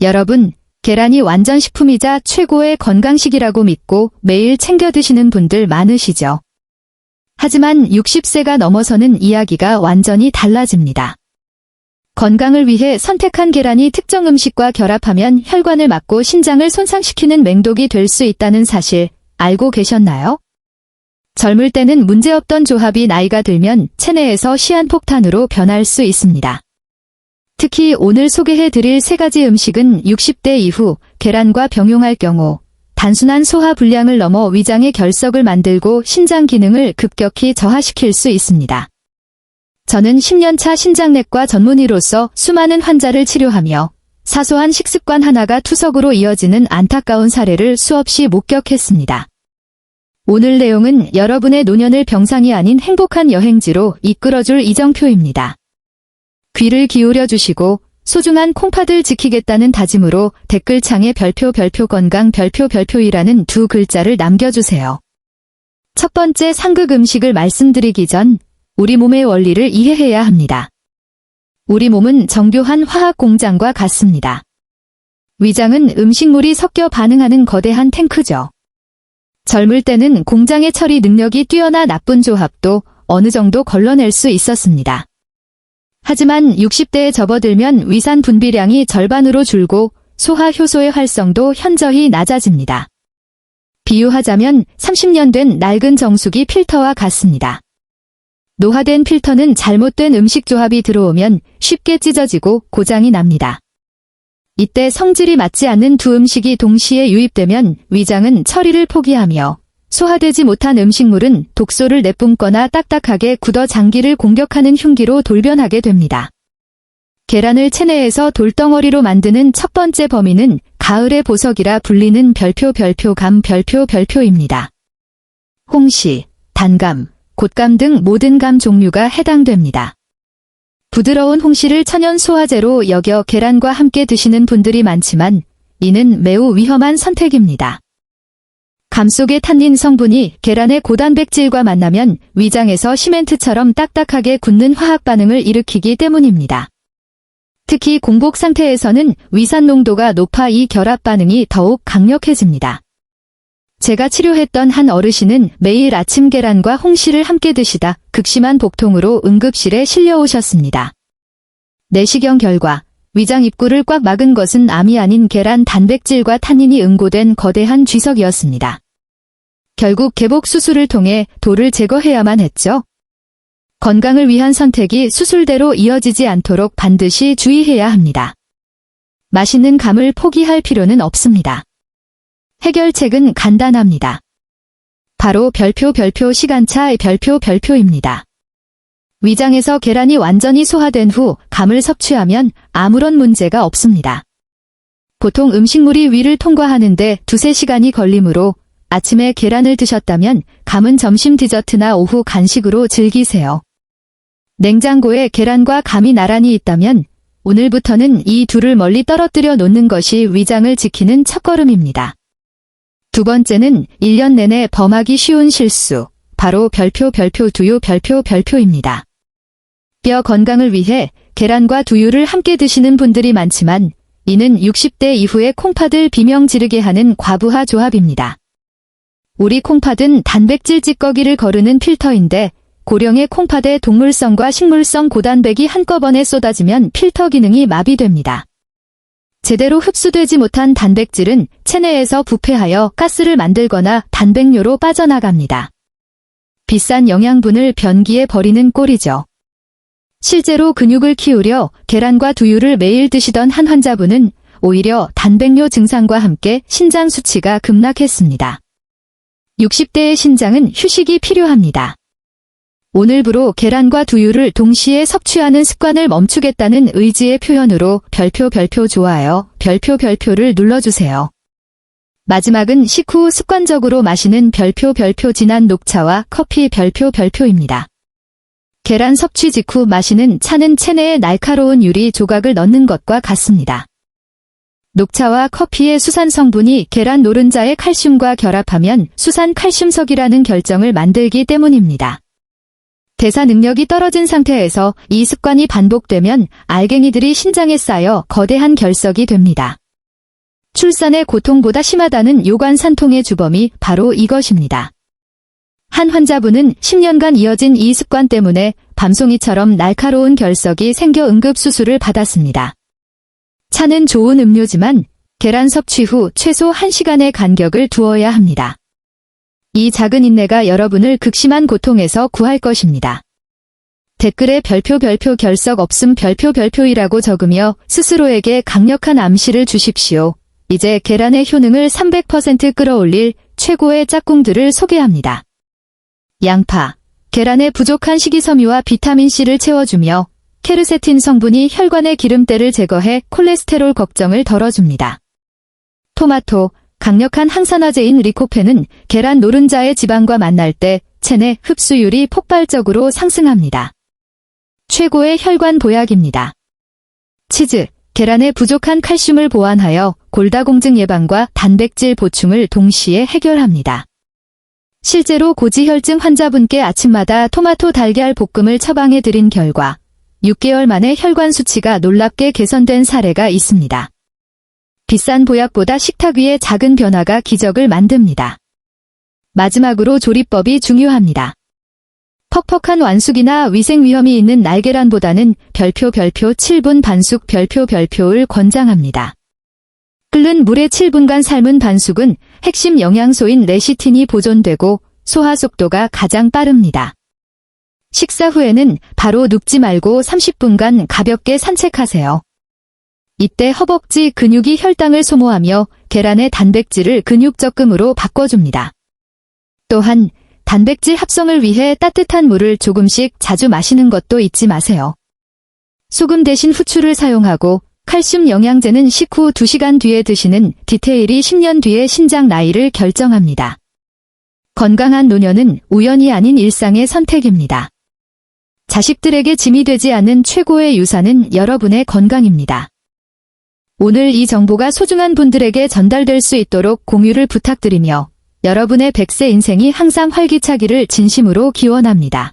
여러분, 계란이 완전 식품이자 최고의 건강식이라고 믿고 매일 챙겨 드시는 분들 많으시죠? 하지만 60세가 넘어서는 이야기가 완전히 달라집니다. 건강을 위해 선택한 계란이 특정 음식과 결합하면 혈관을 막고 신장을 손상시키는 맹독이 될 수 있다는 사실 알고 계셨나요? 젊을 때는 문제없던 조합이 나이가 들면 체내에서 시한폭탄으로 변할 수 있습니다. 특히 오늘 소개해드릴 3가지 음식은 60대 이후 계란과 병용할 경우 단순한 소화 불량을 넘어 위장의 결석을 만들고 신장 기능을 급격히 저하시킬 수 있습니다. 저는 10년차 신장내과 전문의로서 수많은 환자를 치료하며 사소한 식습관 하나가 투석으로 이어지는 안타까운 사례를 수없이 목격했습니다. 오늘 내용은 여러분의 노년을 병상이 아닌 행복한 여행지로 이끌어줄 이정표입니다. 귀를 기울여 주시고 소중한 콩팥을 지키겠다는 다짐으로 댓글창에 별표 건강 별표이라는 2글자를 남겨주세요. 첫 번째 상극 음식을 말씀드리기 전 우리 몸의 원리를 이해해야 합니다. 우리 몸은 정교한 화학 공장과 같습니다. 위장은 음식물이 섞여 반응하는 거대한 탱크죠. 젊을 때는 공장의 처리 능력이 뛰어나 나쁜 조합도 어느 정도 걸러낼 수 있었습니다. 하지만 60대에 접어들면 위산 분비량이 절반으로 줄고 소화 효소의 활성도 현저히 낮아집니다. 비유하자면 30년 된 낡은 정수기 필터와 같습니다. 노화된 필터는 잘못된 음식 조합이 들어오면 쉽게 찢어지고 고장이 납니다. 이때 성질이 맞지 않는 두 음식이 동시에 유입되면 위장은 처리를 포기하며 소화되지 못한 음식물은 독소를 내뿜거나 딱딱하게 굳어 장기를 공격하는 흉기로 돌변하게 됩니다. 계란을 체내에서 돌덩어리로 만드는 첫 번째 범인은 가을의 보석이라 불리는 감 별표입니다. 홍시, 단감, 곶감 등 모든 감 종류가 해당됩니다. 부드러운 홍시를 천연 소화제로 여겨 계란과 함께 드시는 분들이 많지만 이는 매우 위험한 선택입니다. 감 속의 탄닌 성분이 계란의 고단백질과 만나면 위장에서 시멘트처럼 딱딱하게 굳는 화학 반응을 일으키기 때문입니다. 특히 공복 상태에서는 위산 농도가 높아 이 결합 반응이 더욱 강력해집니다. 제가 치료했던 한 어르신은 매일 아침 계란과 홍시를 함께 드시다 극심한 복통으로 응급실에 실려오셨습니다. 내시경 결과 위장 입구를 꽉 막은 것은 암이 아닌 계란 단백질과 탄닌이 응고된 거대한 쥐석이었습니다. 결국 개복 수술을 통해 돌을 제거해야만 했죠. 건강을 위한 선택이 수술대로 이어지지 않도록 반드시 주의해야 합니다. 맛있는 감을 포기할 필요는 없습니다. 해결책은 간단합니다. 바로 별표 시간차 별표입니다. 위장에서 계란이 완전히 소화된 후 감을 섭취하면 아무런 문제가 없습니다. 보통 음식물이 위를 통과하는데 2-3시간이 걸리므로 아침에 계란을 드셨다면 감은 점심 디저트나 오후 간식으로 즐기세요. 냉장고에 계란과 감이 나란히 있다면 오늘부터는 이 둘을 멀리 떨어뜨려 놓는 것이 위장을 지키는 첫걸음입니다. 두 번째는 1년 내내 범하기 쉬운 실수, 바로 별표입니다. 뼈 건강을 위해 계란과 두유를 함께 드시는 분들이 많지만 이는 60대 이후에 콩팥을 비명 지르게 하는 과부하 조합입니다. 우리 콩팥은 단백질 찌꺼기를 거르는 필터인데 고령의 콩팥에 동물성과 식물성 고단백이 한꺼번에 쏟아지면 필터 기능이 마비됩니다. 제대로 흡수되지 못한 단백질은 체내에서 부패하여 가스를 만들거나 단백뇨로 빠져나갑니다. 비싼 영양분을 변기에 버리는 꼴이죠. 실제로 근육을 키우려 계란과 두유를 매일 드시던 한 환자분은 오히려 단백뇨 증상과 함께 신장 수치가 급락했습니다. 60대의 신장은 휴식이 필요합니다. 오늘부로 계란과 두유를 동시에 섭취하는 습관을 멈추겠다는 의지의 표현으로 별표 좋아요, 별표를 눌러주세요. 마지막은 식후 습관적으로 마시는 별표 진한 녹차와 커피 별표입니다. 계란 섭취 직후 마시는 차는 체내에 날카로운 유리 조각을 넣는 것과 같습니다. 녹차와 커피의 수산 성분이 계란 노른자의 칼슘과 결합하면 수산칼슘석이라는 결정을 만들기 때문입니다. 대사 능력이 떨어진 상태에서 이 습관이 반복되면 알갱이들이 신장에 쌓여 거대한 결석이 됩니다. 출산의 고통보다 심하다는 요관산통의 주범이 바로 이것입니다. 한 환자분은 10년간 이어진 이 습관 때문에 밤송이처럼 날카로운 결석이 생겨 응급수술을 받았습니다. 차는 좋은 음료지만 계란 섭취 후 최소 1시간의 간격을 두어야 합니다. 이 작은 인내가 여러분을 극심한 고통에서 구할 것입니다. 댓글에 별표 결석 없음 별표이라고 적으며 스스로에게 강력한 암시를 주십시오. 이제 계란의 효능을 300% 끌어올릴 최고의 짝꿍들을 소개합니다. 양파. 계란에 부족한 식이섬유와 비타민C를 채워주며 케르세틴 성분이 혈관의 기름때를 제거해 콜레스테롤 걱정을 덜어줍니다. 토마토. 강력한 항산화제인 리코펜은 계란 노른자의 지방과 만날 때 체내 흡수율이 폭발적으로 상승합니다. 최고의 혈관 보약입니다. 치즈. 계란에 부족한 칼슘을 보완하여 골다공증 예방과 단백질 보충을 동시에 해결합니다. 실제로 고지혈증 환자분께 아침마다 토마토 달걀 볶음을 처방해 드린 결과 6개월 만에 혈관 수치가 놀랍게 개선된 사례가 있습니다. 비싼 보약보다 식탁 위의 작은 변화가 기적을 만듭니다. 마지막으로 조리법이 중요합니다. 퍽퍽한 완숙이나 위생 위험이 있는 날계란보다는 별표 7분 반숙 별표를 권장합니다. 끓는 물에 7분간 삶은 반숙은 핵심 영양소인 레시틴이 보존되고 소화 속도가 가장 빠릅니다. 식사 후에는 바로 눕지 말고 30분간 가볍게 산책하세요. 이때 허벅지 근육이 혈당을 소모하며 계란의 단백질을 근육적금으로 바꿔줍니다. 또한 단백질 합성을 위해 따뜻한 물을 조금씩 자주 마시는 것도 잊지 마세요. 소금 대신 후추를 사용하고 칼슘 영양제는 식후 2시간 뒤에 드시는 디테일이 10년 뒤의 신장 나이를 결정합니다. 건강한 노년은 우연이 아닌 일상의 선택입니다. 자식들에게 짐이 되지 않는 최고의 유산은 여러분의 건강입니다. 오늘 이 정보가 소중한 분들에게 전달될 수 있도록 공유를 부탁드리며 여러분의 100세 인생이 항상 활기차기를 진심으로 기원합니다.